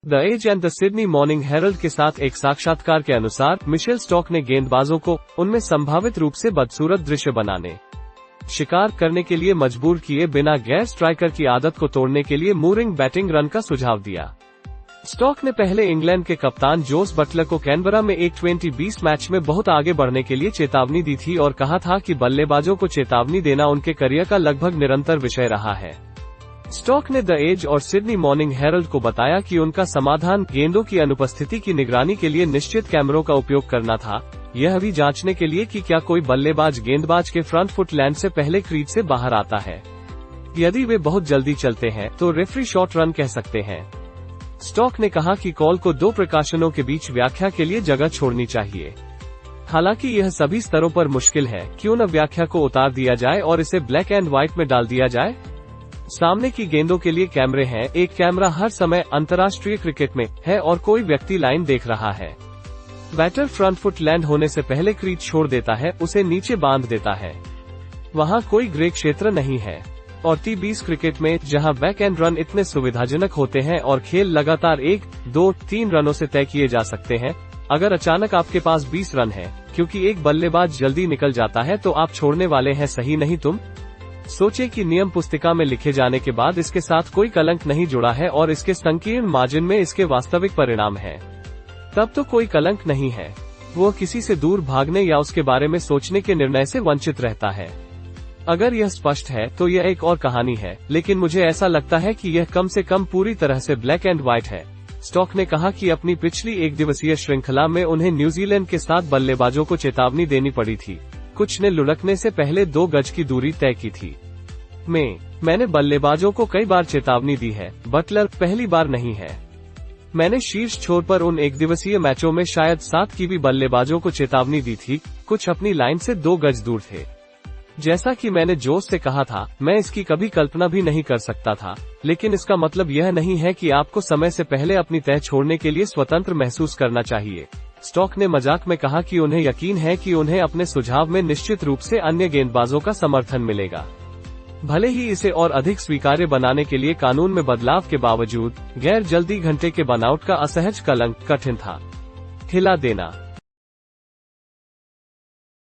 The Age and the Sydney Morning Herald के साथ एक साक्षात्कार के अनुसार मिशेल स्टॉक ने गेंदबाजों को उनमें संभावित रूप से बदसूरत दृश्य बनाने, शिकार करने के लिए मजबूर किए बिना गैर स्ट्राइकर की आदत को तोड़ने के लिए मूरिंग बैटिंग रन का सुझाव दिया। स्टॉक ने पहले इंग्लैंड के कप्तान जोस बटलर को कैनबरा में एक T20 मैच में बहुत आगे बढ़ने के लिए चेतावनी दी थी और कहा था कि बल्लेबाजों को चेतावनी देना उनके करियर का लगभग निरंतर विषय रहा है। स्टॉक ने द एज और सिडनी मॉर्निंग हेरल्ड को बताया कि उनका समाधान गेंदों की अनुपस्थिति की निगरानी के लिए निश्चित कैमरों का उपयोग करना था, यह भी जांचने के लिए कि क्या कोई बल्लेबाज गेंदबाज के फ्रंट फुट लैंड से पहले क्रीज से बाहर आता है। यदि वे बहुत जल्दी चलते हैं तो रेफरी शॉर्ट रन कह सकते हैं। स्टॉक ने कहा कि कॉल को दो प्रकाशनों के बीच व्याख्या के लिए जगह छोड़नी चाहिए। हालांकि यह सभी स्तरों पर मुश्किल है, क्यों न व्याख्या को उतार दिया जाए और इसे ब्लैक एंड व्हाइट में डाल दिया जाए। सामने की गेंदों के लिए कैमरे हैं, एक कैमरा हर समय अंतर्राष्ट्रीय क्रिकेट में है और कोई व्यक्ति लाइन देख रहा है। बैटर फ्रंट फुट लैंड होने से पहले क्रीज छोड़ देता है, उसे नीचे बांध देता है। वहां कोई ग्रे क्षेत्र नहीं है। और T20 क्रिकेट में जहां बैक एंड रन इतने सुविधाजनक होते हैं और खेल लगातार 1, 2, 3 रनों से तय किए जा सकते हैं, अगर अचानक आपके पास 20 रन है क्योंकि एक बल्लेबाज जल्दी निकल जाता है तो आप छोड़ने वाले हैं, सही नहीं तुम? सोचे कि नियम पुस्तिका में लिखे जाने के बाद इसके साथ कोई कलंक नहीं जुड़ा है और इसके संकीर्ण मार्जिन में इसके वास्तविक परिणाम है, तब तो कोई कलंक नहीं है। वो किसी से दूर भागने या उसके बारे में सोचने के निर्णय से वंचित रहता है। अगर यह स्पष्ट है तो यह एक और कहानी है, लेकिन मुझे ऐसा लगता है कि यह कम से कम पूरी तरह से ब्लैक एंड व्हाइट है। स्टॉक ने कहा कि अपनी पिछली एक दिवसीय श्रृंखला में उन्हें न्यूजीलैंड के साथ बल्लेबाजों को चेतावनी देनी पड़ी थी। कुछ ने लुढ़कने से पहले 2 गज की दूरी तय की थी। मैंने बल्लेबाजों को कई बार चेतावनी दी है, बटलर पहली बार नहीं है। मैंने शीर्ष छोर पर उन एक दिवसीय मैचों में शायद 7 की भी बल्लेबाजों को चेतावनी दी थी, कुछ अपनी लाइन से 2 गज दूर थे। जैसा कि मैंने जोश से कहा था, मैं इसकी कभी कल्पना भी नहीं कर सकता था, लेकिन इसका मतलब यह नहीं है कि आपको समय से पहले अपनी तय छोड़ने के लिए स्वतंत्र महसूस करना चाहिए। स्टॉक ने मजाक में कहा कि उन्हें यकीन है कि उन्हें अपने सुझाव में निश्चित रूप से अन्य गेंदबाजों का समर्थन मिलेगा। भले ही इसे और अधिक स्वीकार्य बनाने के लिए कानून में बदलाव के बावजूद गैर जल्दी घंटे के बनाउट का असहज कलंक कठिन था। हिला देना